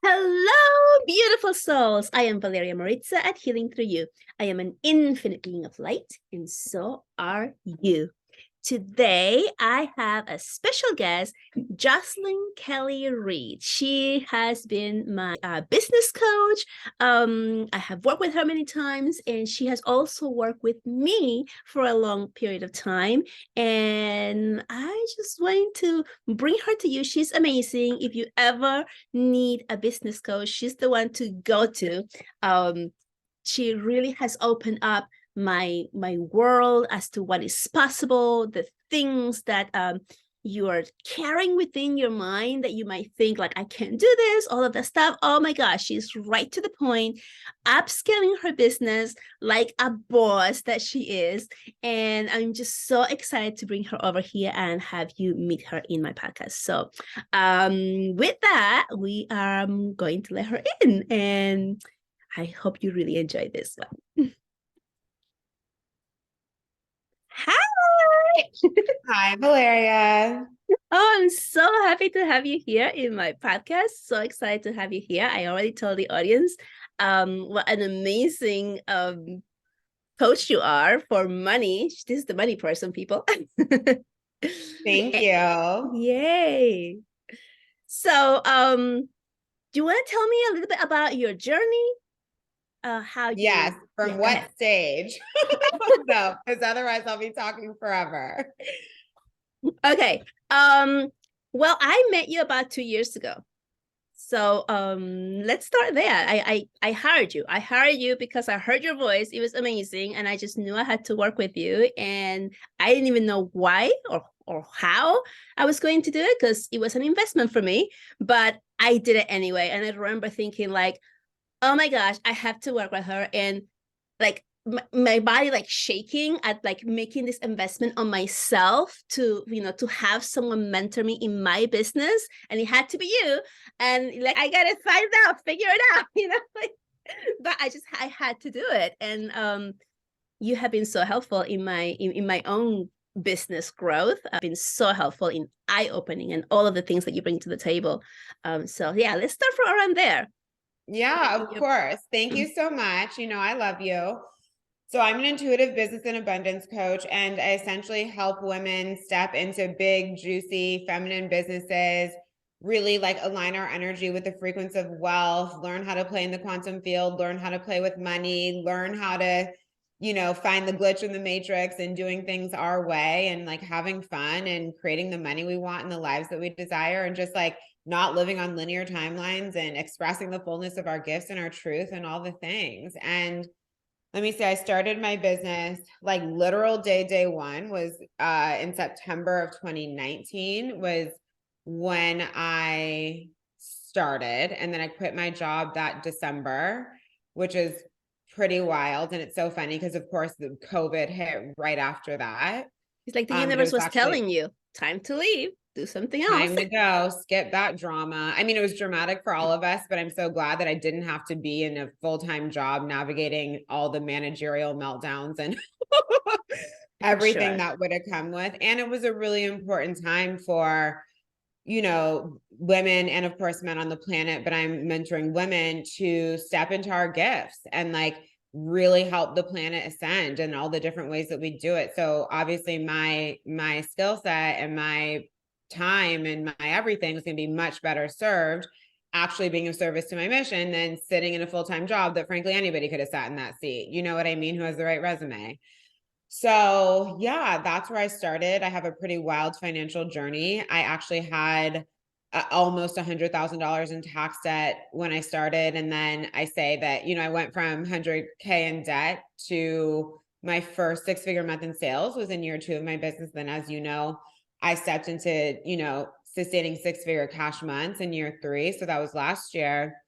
Hello, beautiful souls. I am Valeria Maritza at Healing Through You. I am an infinite being of light, and so are you. Today, I have a special guest, Jocelyn Kelly Reid. She has been my business coach. I have worked with her many times, and she has also worked with me for a long period of time. And I just want to bring her to you. She's amazing. If you ever need a business coach, she's the one to go to. She really has opened up my world as to what is possible, the things that you are carrying within your mind that you might think like, I can't do this, all of that stuff. Oh my gosh, she's right to the point, upscaling her business like a boss that she is. And I'm just so excited to bring her over here and have you meet her in my podcast. So with that, we are going to let her in, and I hope you really enjoy this one. Hi. Hi, Valeria. Oh, I'm so happy to have you here in my podcast. So excited to have you here. I already told the audience what an amazing coach you are for money. This is the money person, people. Thank you. Yay. So do you want to tell me a little bit about your journey? How you Yes, from go what ahead. stage? No, because otherwise I'll be talking forever. Okay. Well, I met you about 2 years ago. So let's start there. I hired you. I hired you because I heard your voice. It was amazing, and I just knew I had to work with you. And I didn't even know why or how I was going to do it, because it was an investment for me. But I did it anyway. And I remember thinking like, oh my gosh, I have to work with her. And like my body like shaking at like making this investment on myself to to have someone mentor me in my business, and it had to be you. And like, I gotta find out, figure it out, like, but I had to do it. And you have been so helpful in my own business growth. I've been so helpful in eye-opening and all of the things that you bring to the table. So yeah, let's start from around there. Yeah, of course. Thank you so much. I love you. So I'm an intuitive business and abundance coach, and I essentially help women step into big, juicy, feminine businesses, really like align our energy with the frequency of wealth, learn how to play in the quantum field, learn how to play with money, learn how to, find the glitch in the matrix and doing things our way, and like having fun and creating the money we want and the lives that we desire, and just like not living on linear timelines and expressing the fullness of our gifts and our truth and all the things. And let me say, I started my business like literal day one was in September of 2019 was when I started. And then I quit my job that December, which is pretty wild. And it's so funny because, of course, the COVID hit right after that. It's like the But it universe was was actually telling you, time to leave, do something else. time to go, skip that drama. I mean, it was dramatic for all of us, but I'm so glad that I didn't have to be in a full-time job navigating all the managerial meltdowns and everything Sure. that would have come with. And it was a really important time for, women and of course men on the planet, but I'm mentoring women to step into our gifts and like really help the planet ascend and all the different ways that we do it. So obviously my skill set and my time and my everything is going to be much better served actually being of service to my mission than sitting in a full-time job that frankly anybody could have sat in that seat. You know what I mean? Who has the right resume. So yeah, that's where I started. I have a pretty wild financial journey. I actually had almost $100,000 in tax debt when I started. And then I say that, I went from 100K in debt to my first six-figure month in sales was in year 2 of my business. Then, as you know, I stepped into, sustaining six-figure cash months in year 3. So that was last year.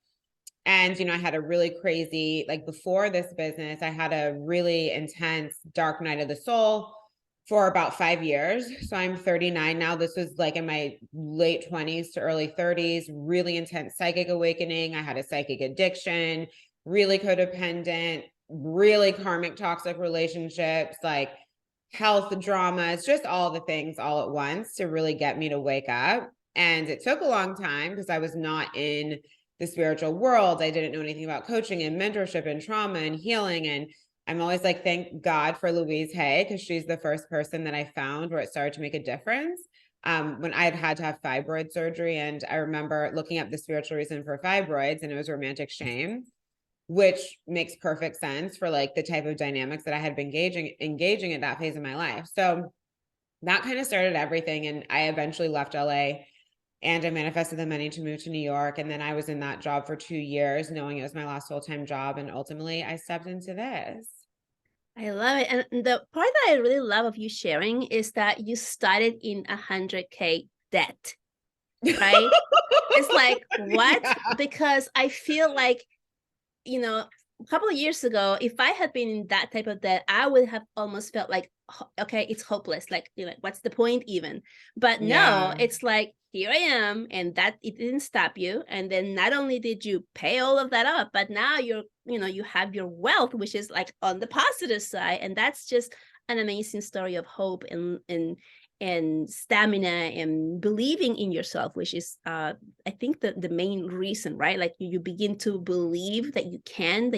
And, I had a really crazy, like before this business, I had a really intense dark night of the soul for about 5 years. So I'm 39 now. This was like in my late 20s to early 30s, really intense psychic awakening. I had a psychic addiction, really codependent, really karmic toxic relationships, like health dramas, just all the things all at once to really get me to wake up. And it took a long time because I was not in the spiritual world. I didn't know anything about coaching and mentorship and trauma and healing. And I'm always like, thank God for Louise Hay, because she's the first person that I found where it started to make a difference. When I had to have fibroid surgery, and I remember looking up the spiritual reason for fibroids, and it was romantic shame, which makes perfect sense for like the type of dynamics that I had been engaging at that phase of my life. So that kind of started everything. And I eventually left LA and I manifested the money to move to New York. And then I was in that job for 2 years, knowing it was my last full-time job. And ultimately I stepped into this. I love it. And the part that I really love of you sharing is that you started in 100K debt, right? It's like, what? Yeah. Because I feel like, a couple of years ago, if I had been in that type of debt, I would have almost felt like, okay, it's hopeless. Like, what's the point even? But no, Yeah. it's like, here I am, and that it didn't stop you. And then not only did you pay all of that up, but now you have your wealth, which is like on the positive side. And that's just an amazing story of hope and stamina and believing in yourself, which is I think the main reason, right? Like you begin to believe that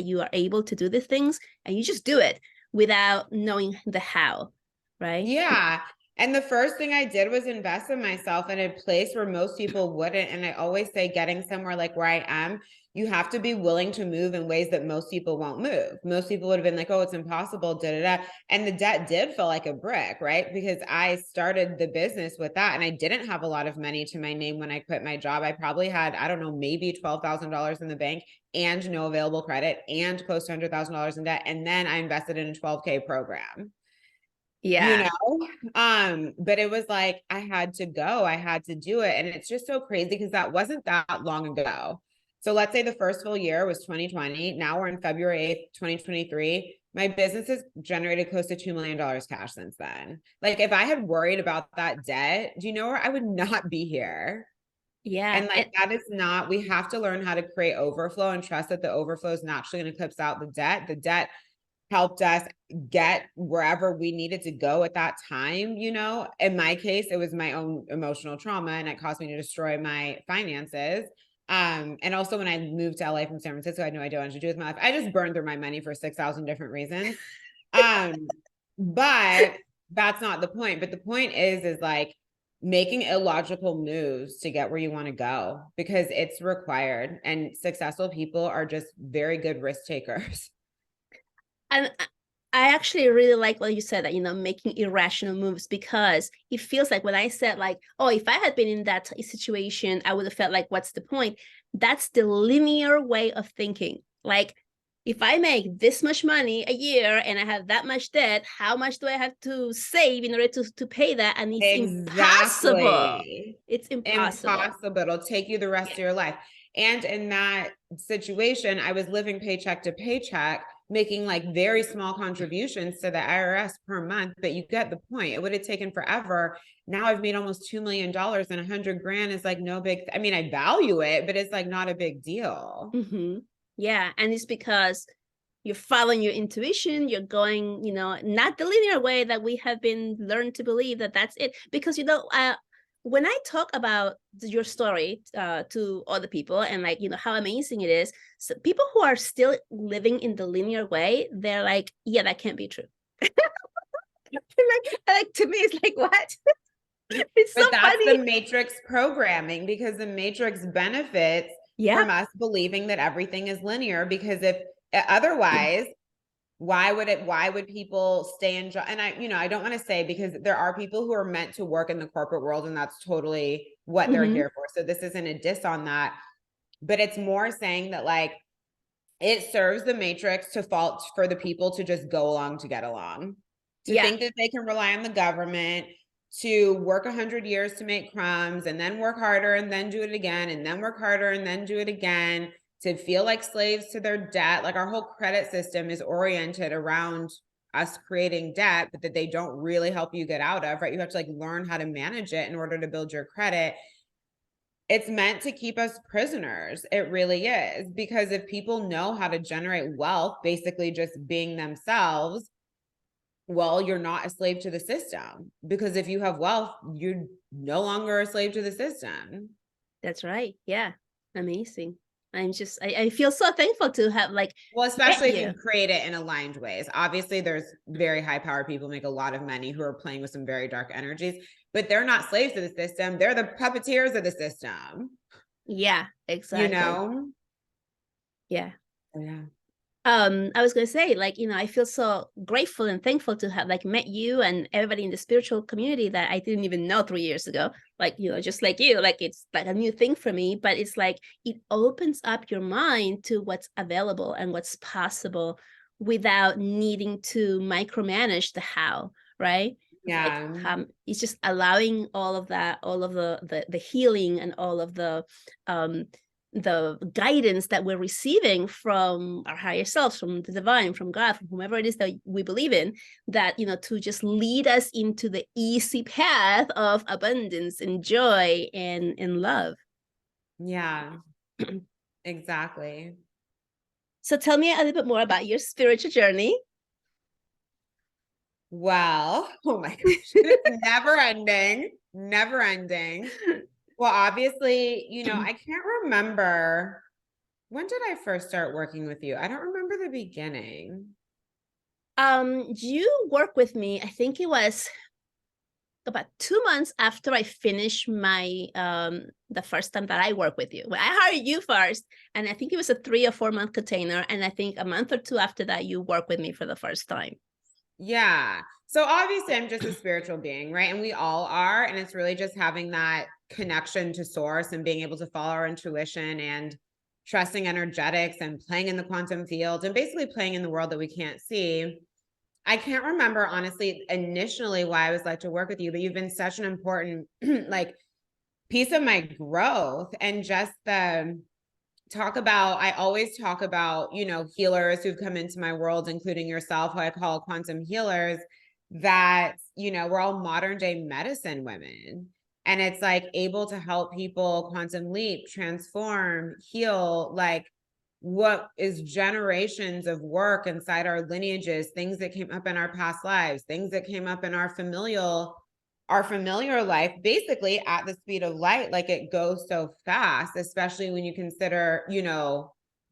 you are able to do these things, and you just do it without knowing the how, right? Yeah. And the first thing I did was invest in myself in a place where most people wouldn't. And I always say, getting somewhere like where I am, you have to be willing to move in ways that most people won't move. Most people would have been like, oh, it's impossible, da da da. And the debt did feel like a brick, right? Because I started the business with that, and I didn't have a lot of money to my name when I quit my job. I probably had, I don't know, maybe $12,000 in the bank and no available credit and close to $100,000 in debt. And then I invested in a 12K program. Yeah. But it was like I had to go, I had to do it. And it's just so crazy because that wasn't that long ago. So let's say the first full year was 2020. Now we're in February 8th, 2023. My business has generated close to $2 million cash since then. Like, if I had worried about that debt, do you know where I would not be here? Yeah. And like, that is not, we have to learn how to create overflow and trust that the overflow is naturally going to eclipse out the debt. The debt helped us get wherever we needed to go at that time. In my case, it was my own emotional trauma, and it caused me to destroy my finances. And also when I moved to LA from San Francisco, I had no idea what to do with my life. I just burned through my money for 6,000 different reasons. But that's not the point. But the point is like making illogical moves to get where you want to go, because it's required. And successful people are just very good risk takers. And I actually really like what you said, that, making irrational moves, because it feels like when I said like, oh, if I had been in that situation, I would have felt like, what's the point? That's the linear way of thinking. Like, if I make this much money a year and I have that much debt, how much do I have to save in order to pay that? And it's impossible. Exactly. It's impossible. Impossible. It'll take you the rest of your life. And in that situation, I was living paycheck to paycheck, making like very small contributions to the IRS per month. But you get the point. It would have taken forever. Now I've made almost $2 million, and 100 grand is like no big, I mean, I value it, but it's like not a big deal. Mm-hmm. Yeah. And it's because you're following your intuition, you're going, not the linear way that we have been learned to believe that that's it. Because, when I talk about your story to other people, and like, how amazing it is, so people who are still living in the linear way, they're like, yeah, that can't be true. like to me, it's like, what? It's so But that's funny. the matrix programming, because the matrix benefits Yeah. from us believing that everything is linear. Because if otherwise, why would people stay in job? And I don't want to say, because there are people who are meant to work in the corporate world, and that's totally what they're here for. So this isn't a diss on that, but it's more saying that like it serves the matrix to fault for the people to just go along to get along, to Yeah. think that they can rely on the government, to work 100 years to make crumbs, and then work harder and then do it again, and then work harder and then do it again, to feel like slaves to their debt. Like, our whole credit system is oriented around us creating debt, but that they don't really help you get out of, right? You have to like learn how to manage it in order to build your credit. It's meant to keep us prisoners. It really is. Because if people know how to generate wealth, basically just being themselves, well, you're not a slave to the system. Because if you have wealth, you're no longer a slave to the system. That's right. Yeah. Amazing. I feel so thankful to have like Well, met especially if you. you create it in aligned ways. Obviously, there's very high power people make a lot of money who are playing with some very dark energies, but they're not slaves to the system. They're the puppeteers of the system, Yeah, you exactly. know? Yeah. Yeah. I was going to say, like, I feel so grateful and thankful to have like met you and everybody in the spiritual community that I didn't even know 3 years ago. Like, just like you, like it's like a new thing for me, but it's like it opens up your mind to what's available and what's possible without needing to micromanage the how, right? Like Yeah. it's just allowing all of that, all of the healing and all of the guidance that we're receiving from our higher selves, from the divine, from God, from whomever it is that we believe in, that, to just lead us into the easy path of abundance and joy and love. Yeah. Exactly. So tell me a little bit more about your spiritual journey. Well, oh my gosh, it's never ending, never ending. Well, obviously, I can't remember, when did I first start working with you? I don't remember the beginning. You work with me, I think it was about 2 months after I finished my the first time that I worked with you. Well, I hired you first, and I think it was a 3 or 4 month container, and I think a month or two after that you worked with me for the first time. Yeah. So obviously I'm just a spiritual being, right? And we all are. And it's really just having that connection to source and being able to follow our intuition and trusting energetics and playing in the quantum field and basically playing in the world that we can't see. I can't remember honestly initially why I was like to work with you, but you've been such an important like piece of my growth and just the I always talk about, healers who've come into my world, including yourself, who I call quantum healers, that, we're all modern day medicine women. And it's like able to help people quantum leap, transform, heal, like what is generations of work inside our lineages, things that came up in our past lives, things that came up in our familiar life, basically at the speed of light. Like it goes so fast, especially when you consider,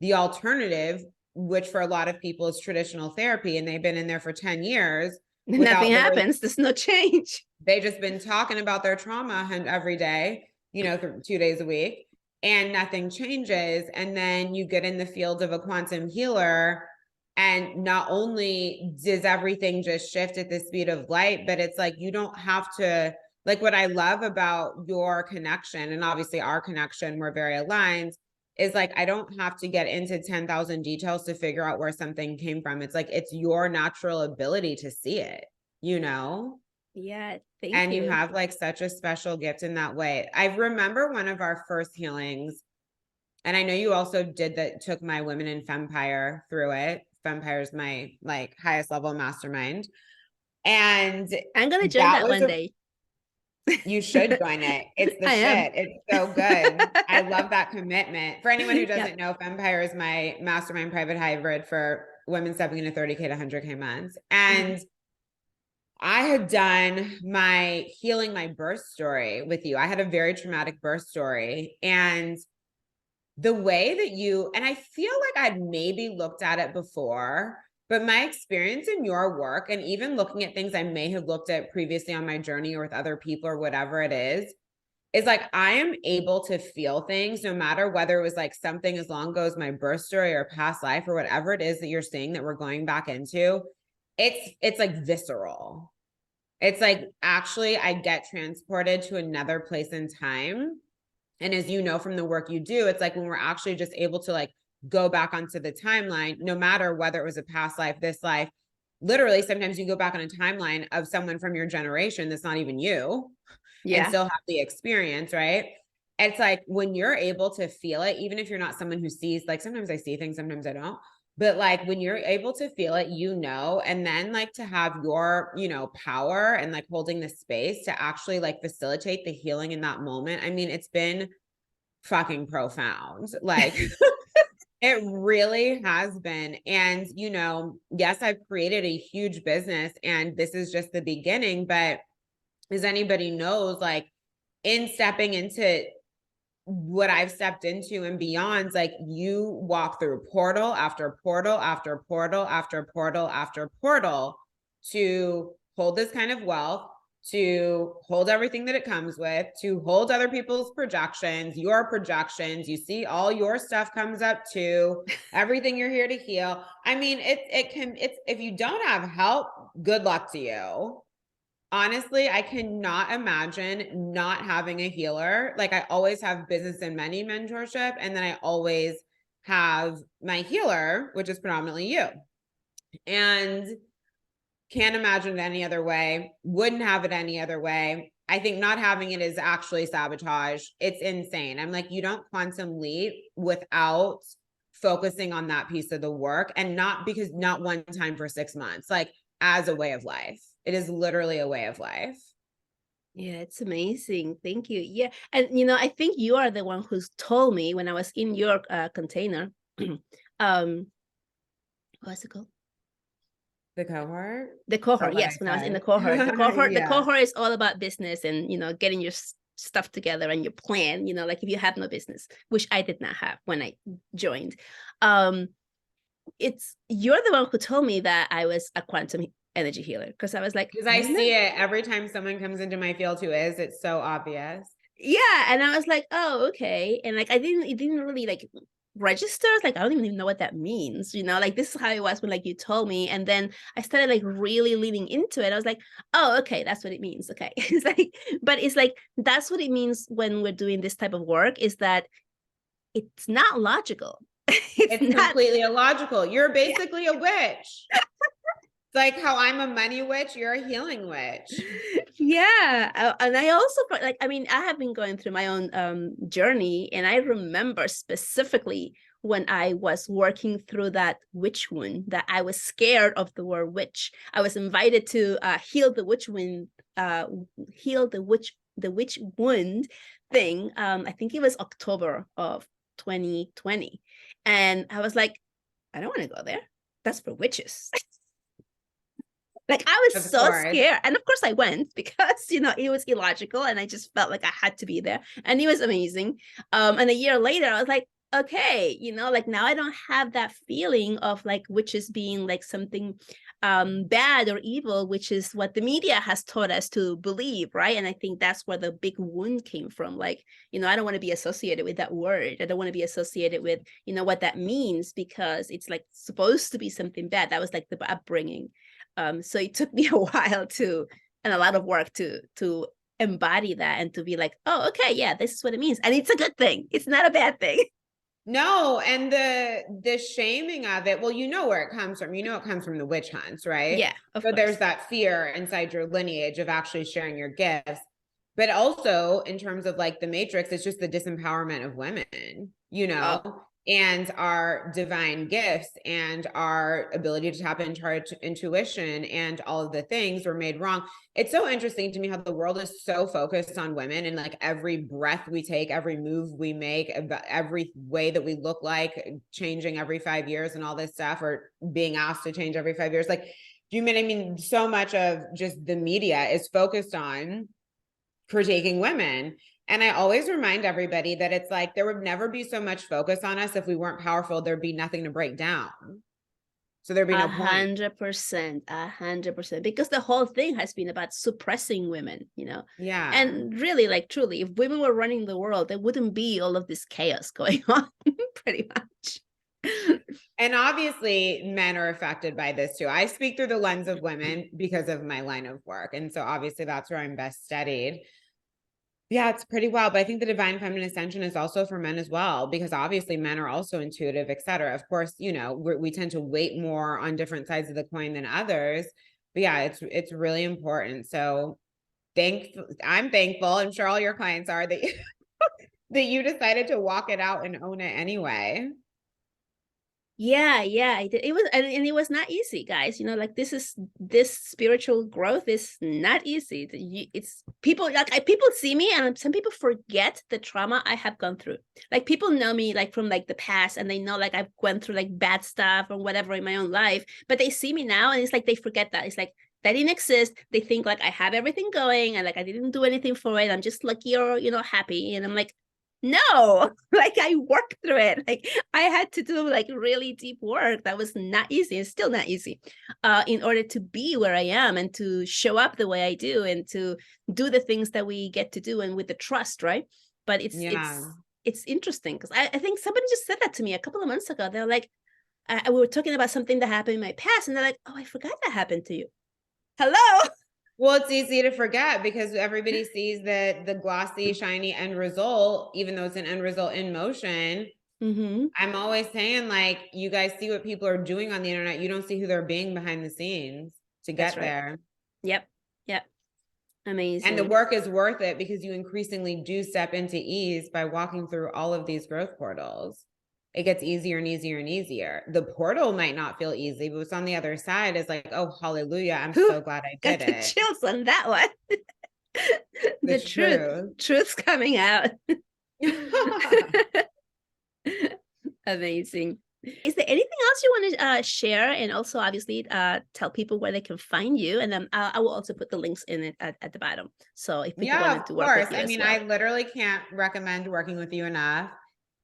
the alternative, which for a lot of people is traditional therapy, and they've been in there for 10 years Nothing without literally, happens. There's no change. they just been talking about their trauma every day, 2 days a week, and nothing changes. And then you get in the field of a quantum healer, and not only does everything just shift at the speed of light, but it's like you don't have to, like what I love about your connection, and obviously our connection, we're very aligned, is like I don't have to get into 10,000 details to figure out where something came from. It's like it's your natural ability to see it, you know? Yeah, thank And you you. have like such a special gift in that way. I remember one of our first healings, and I know you also did that, took my Women in Fempire through it. Fempire is my like highest level mastermind. And I'm gonna join that that was one day. you should join it. It's the I am. shit. It's so good. I love that commitment. For anyone who Yep. doesn't know, Fempire is my mastermind private hybrid for women stepping into 30K to 100K months. And I had done my healing my birth story with you. I had a very traumatic birth story. And the way that and I feel like I'd maybe looked at it before, but my experience in your work and even looking at things I may have looked at previously on my journey or with other people or whatever it is like I am able to feel things no matter whether it was like something as long ago as my birth story or past life or whatever it is that you're seeing that we're going back into. It's like visceral. It's like actually I get transported to another place in time. And as you know from the work you do, it's like when we're actually just able to like go back onto the timeline, no matter whether it was a past life, this life, literally sometimes you go back on a timeline of someone from your generation that's not even you and Yeah. still have the experience, right? It's like when you're able to feel it, even if you're not someone who sees, like sometimes I see things, sometimes I don't. But like when you're able to feel it, and then like to have your, power and like holding the space to actually like facilitate the healing in that moment. I mean, it's been fucking profound. Like it really has been. And, yes, I've created a huge business and this is just the beginning, but as anybody knows, like in stepping into what I've stepped into and beyond, like you walk through portal after portal after portal after portal after portal to hold this kind of wealth, to hold everything that it comes with, to hold other people's projections, your projections. You see all your stuff comes up too, everything you're here to heal. I mean, it's if you don't have help, good luck to you. Honestly, I cannot imagine not having a healer. Like I always have business and money mentorship, and then I always have my healer, which is predominantly you. And can't imagine it any other way. Wouldn't have it any other way. I think not having it is actually sabotage. It's insane. I'm like, you don't quantum leap without focusing on that piece of the work, and not one time for 6 months, like as a way of life. It is literally a way of life. Yeah, it's amazing. Thank you. Yeah. And I think you are the one who's told me when I was in your container. What's it called? The cohort? The cohort, yes. When I was in the cohort. The Yeah. cohort is all about business and getting your stuff together and your plan, like if you have no business, which I did not have when I joined. You're the one who told me that I was a quantum energy healer, because I was like, because I see it every time someone comes into my field who is, it's so obvious. Yeah, and I was like, oh, okay. And like it didn't really like register. Like I don't even know what that means, like this is how it was when like you told me. And then I started like really leaning into it. I was like, oh, okay, that's what it means. Okay. It's like, but it's like that's what it means when we're doing this type of work, is that it's not logical. It's completely illogical. You're basically a witch. It's like how I'm a money witch, you're a healing witch. Yeah. And I also like, I mean, I have been going through my own journey, and I remember specifically when I was working through that witch wound, that I was scared of the word witch. I was invited to heal the witch wound, heal the witch wound thing. I think it was October of 2020. And I was like, I don't want to go there. That's for witches. Like I was so scared. And of course I went because, it was illogical, and I just felt like I had to be there, and it was amazing. And a year later I was like, okay, like now I don't have that feeling of like witches being like something bad or evil, which is what the media has taught us to believe, right? And I think that's where the big wound came from. Like, I don't want to be associated with that word. I don't want to be associated with, what that means, because it's like supposed to be something bad. That was like the upbringing. So it took me a while and a lot of work to embody that, and to be like, oh, okay, yeah, this is what it means. And it's a good thing. It's not a bad thing. No, and the shaming of it, well, where it comes from. It comes from the witch hunts, right? Yeah, of so course. There's that fear inside your lineage of actually sharing your gifts. But also in terms of like the matrix, it's just the disempowerment of women, and our divine gifts and our ability to tap into our intuition, and all of the things were made wrong. It's so interesting to me how the world is so focused on women, and like every breath we take, every move we make, every way that we look like changing every 5 years and all this stuff, or being asked to change every 5 years. Like, do you mean, I mean, so much of just the media is focused on critiquing women. And I always remind everybody that it's like, there would never be so much focus on us if we weren't powerful. There'd be nothing to break down. So there'd be no point. 100%, because the whole thing has been about suppressing women, Yeah. And really, like, truly, if women were running the world, there wouldn't be all of this chaos going on, pretty much. And obviously men are affected by this too. I speak through the lens of women because of my line of work. And so obviously that's where I'm best studied. Yeah, it's pretty wild. But I think the divine feminine ascension is also for men as well, because obviously men are also intuitive, et cetera. Of course, we tend to weight more on different sides of the coin than others. But yeah, it's really important. So I'm thankful. I'm sure all your clients are that that you decided to walk it out and own it anyway. Yeah, I did. It was, and it was not easy, guys. Like this spiritual growth is not easy. It's people, like people see me, and some people forget the trauma I have gone through. Like people know me like from like the past, and they know like I've went through like bad stuff or whatever in my own life, but they see me now, and it's like they forget that. It's like that didn't exist. They think like I have everything going, and like I didn't do anything for it. I'm just lucky or happy, and I'm like, No, like I worked through it. Like I had to do like really deep work that was not easy. It's still not easy, in order to be where I am and to show up the way I do and to do the things that we get to do and with the trust, right? But Yeah. it's interesting because I think somebody just said that to me a couple of months ago. They're like, we were talking about something that happened in my past, and they're like, "Oh, I forgot that happened to you." Hello. Well, it's easy to forget because everybody sees the glossy, shiny end result, even though it's an end result in motion. Mm-hmm. I'm always saying, like, you guys see what people are doing on the internet. You don't see who they're being behind the scenes to That's get right. there. Yep. Yep. And the Amazing. work is worth it because you increasingly do step into ease by walking through all of these growth portals. It gets easier and easier and easier. The portal might not feel easy, but what's on the other side is like, oh, hallelujah. I'm Whew, so glad I got did the it. chills on that one. The The truth. truth's coming out. Amazing. Is there anything else you want to share, and also obviously tell people where they can find you? And then I will also put the links in it at the bottom. So if people Yeah, wanted of to work with course. you I as mean, well. I literally can't recommend working with you enough.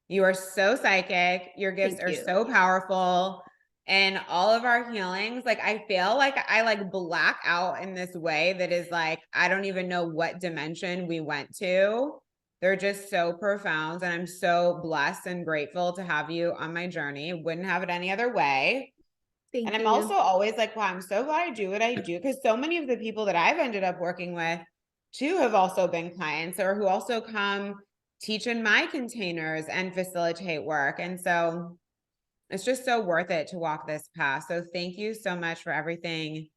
You are so psychic. Your gifts Thank are you. so powerful. And all of our healings, like I feel like I like black out in this way that is like, I don't even know what dimension we went to. They're just so profound. And I'm so blessed and grateful to have you on my journey. Wouldn't have it any other way. And Thank I'm also you. always like, wow, I'm so glad I do what I do. Because so many of the people that I've ended up working with too have also been clients or who also come teach in my containers and facilitate work. And so it's just so worth it to walk this path. So thank you so much for everything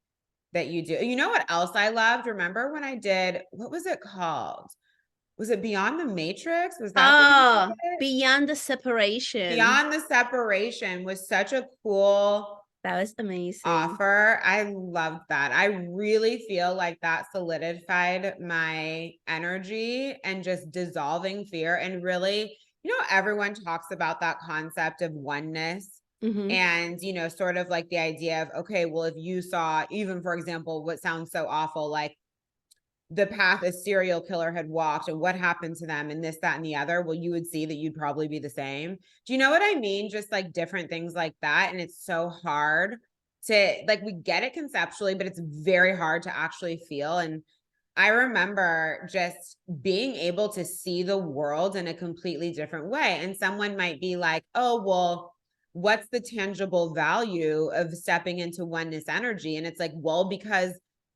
that you do. You know what else I loved? Remember when I did, what was it called? Was it Beyond the Matrix? Was that the name of Oh, it? beyond the separation. Beyond the Separation was such a cool That was amazing. offer. I loved that. I really feel like that solidified my energy and just dissolving fear. And really, everyone talks about that concept of oneness Mm-hmm. and, sort of like the idea of, okay, well, if you saw, even for example, what sounds so awful, like the path a serial killer had walked and what happened to them and this, that, and the other, well, you would see that you'd probably be the same. Do you know what I mean? Just like different things like that. And it's so hard to like, we get it conceptually, but it's very hard to actually feel. And I remember just being able to see the world in a completely different way. And someone might be like, oh, well, what's the tangible value of stepping into oneness energy? And it's like, well, because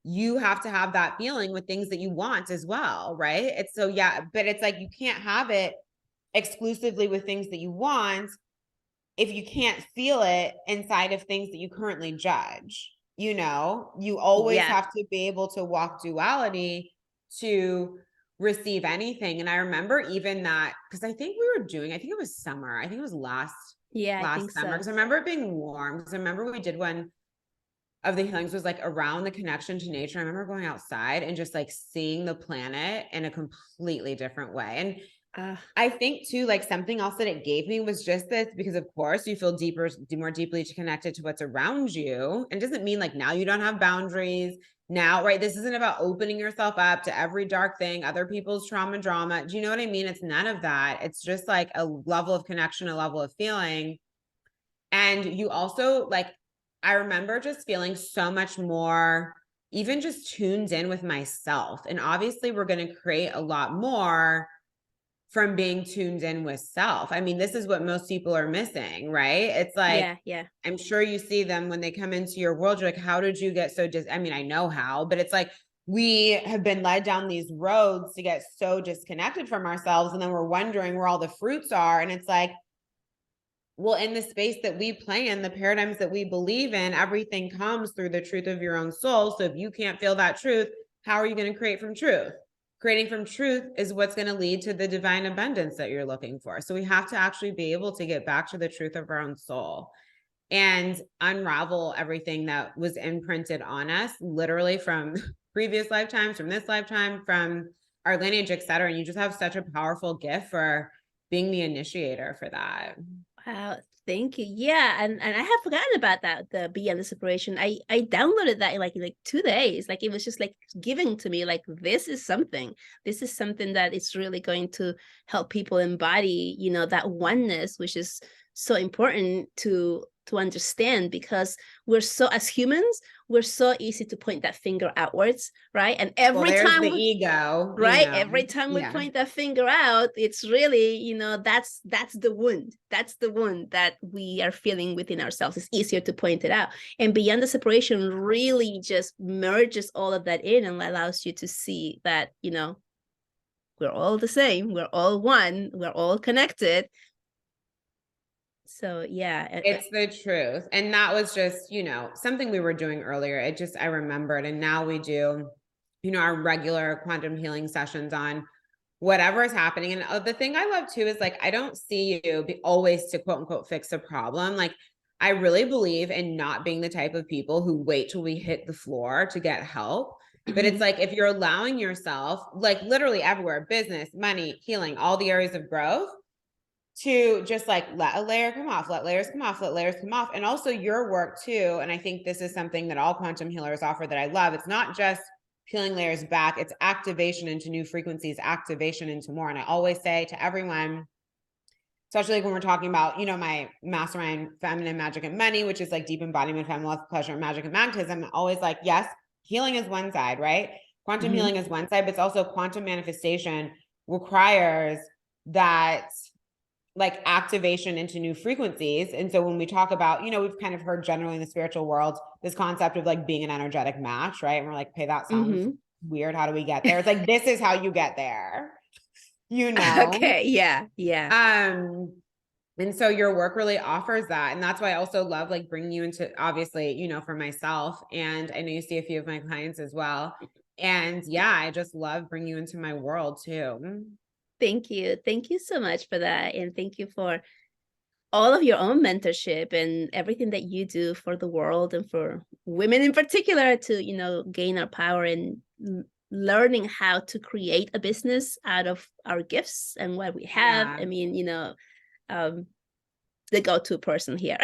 you have to have that feeling with things that you want as well, right? It's so, yeah, but it's like you can't have it exclusively with things that you want if you can't feel it inside of things that you currently judge. You always Yeah. have to be able to walk duality to receive anything. And I remember even that because I think I think it was summer. I think it was Yeah, I last think summer so. because I remember it being warm. Because I remember we did one of the healings was like around the connection to nature. I remember going outside and just like seeing the planet in a completely different way. And Uh, I think too, like something else that it gave me was just this because of course you feel more deeply connected to what's around you. And it doesn't mean like now you don't have boundaries now, right? This isn't about opening yourself up to every dark thing, other people's trauma, drama. Do you know what I mean? It's none of that. It's just like a level of connection, a level of feeling. And you also like, I remember just feeling so much more, even just tuned in with myself. And obviously, we're going to create a lot more from being tuned in with self. I mean, this is what most people are missing, right? It's like, yeah, yeah. I'm sure you see them when they come into your world. You're like, how did you get so I mean, I know how, but it's like, we have been led down these roads to get so disconnected from ourselves. And then we're wondering where all the fruits are. And it's like, well, in the space that we play in, the paradigms that we believe in, everything comes through the truth of your own soul. So if you can't feel that truth, how are you going to create from truth? Creating from truth is what's going to lead to the divine abundance that you're looking for. So we have to actually be able to get back to the truth of our own soul and unravel everything that was imprinted on us, literally from previous lifetimes, from this lifetime, from our lineage, et cetera. And you just have such a powerful gift for being the initiator for that. Wow, thank you. Yeah, and I have forgotten about that, the Beyond the Separation. I downloaded that in like 2 days. Like it was just like giving to me like this is something. This is something that is really going to help people embody, that oneness, which is so important to understand, because we're so, as humans, we're so easy to point that finger outwards, right? And Well, every there's time the ego, right, every time we Yeah. point that finger out, it's really, that's the wound. That's the wound that we are feeling within ourselves. It's easier to point it out. And Beyond the Separation really just merges all of that in and allows you to see that, we're all the same, we're all one, we're all connected. So yeah, It's the truth. And that was just, something we were doing earlier. I remembered. And now we do, our regular quantum healing sessions on whatever is happening. And the thing I love too is like, I don't see you always to quote unquote fix a problem. Like, I really believe in not being the type of people who wait till we hit the floor to get help. But it's like, if you're allowing yourself, like literally everywhere, business, money, healing, all the areas of growth, to just like let a layer come off, let layers come off, let layers come off. And also your work too. And I think this is something that all quantum healers offer that I love. It's not just peeling layers back, it's activation into new frequencies, activation into more. And I always say to everyone, especially like when we're talking about, my mastermind, Feminine Magic and Money, which is like deep embodiment, feminine love, pleasure, magic, and magnetism. I'm always like, yes, healing is one side, right? Quantum healing is one side, but it's also quantum manifestation requires that like activation into new frequencies. And so when we talk about, we've kind of heard generally in the spiritual world, this concept of like being an energetic match, right? And we're like, okay, that sounds weird. How do we get there? It's like, this is how you get there, Okay. Yeah. And so your work really offers that. And that's why I also love like bringing you into, obviously, for myself. And I know you see a few of my clients as well. And yeah, I just love bringing you into my world too. Thank you. Thank you so much for that. And thank you for all of your own mentorship and everything that you do for the world and for women in particular to, gain our power and learning how to create a business out of our gifts and what we have. Yeah. I mean, the go-to person here.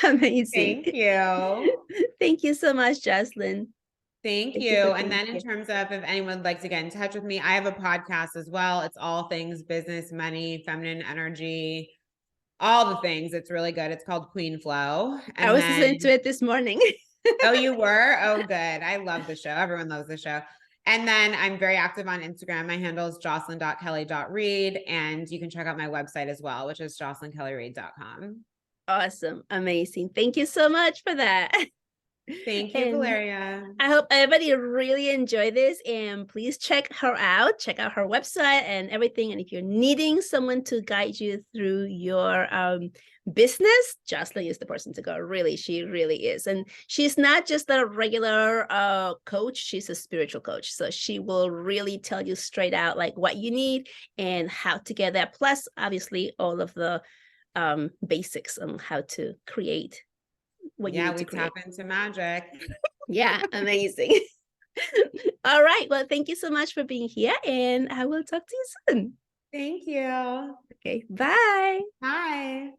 Amazing. Thank you. Thank you so much, Jocelyn. Thank Thank you. you for And being then in here. terms of if anyone would like to get in touch with me, I have a podcast as well. It's all things business, money, feminine energy, all the things. It's really good. It's called Queen Flow. I And was listening then, to it this morning. oh, you were? Oh, good. I love the show. Everyone loves the show. And then I'm very active on Instagram. My handle is jocelyn.kelly.reid. And you can check out my website as well, which is jocelynkellyreid.com. Awesome. Amazing. Thank you so much for that. Thank you, And Valeria. I hope everybody really enjoyed this, and please check her out, check out her website and everything. And if you're needing someone to guide you through your business, Jocelyn is the person to go. Really, she really is. And she's not just a regular coach, she's a spiritual coach. So she will really tell you straight out like what you need and how to get that. Plus, obviously, all of the basics on how to create what you need to create. Tap into magic. Yeah, amazing. All right. Well, thank you so much for being here, and I will talk to you soon. Thank you. Okay, bye. Bye.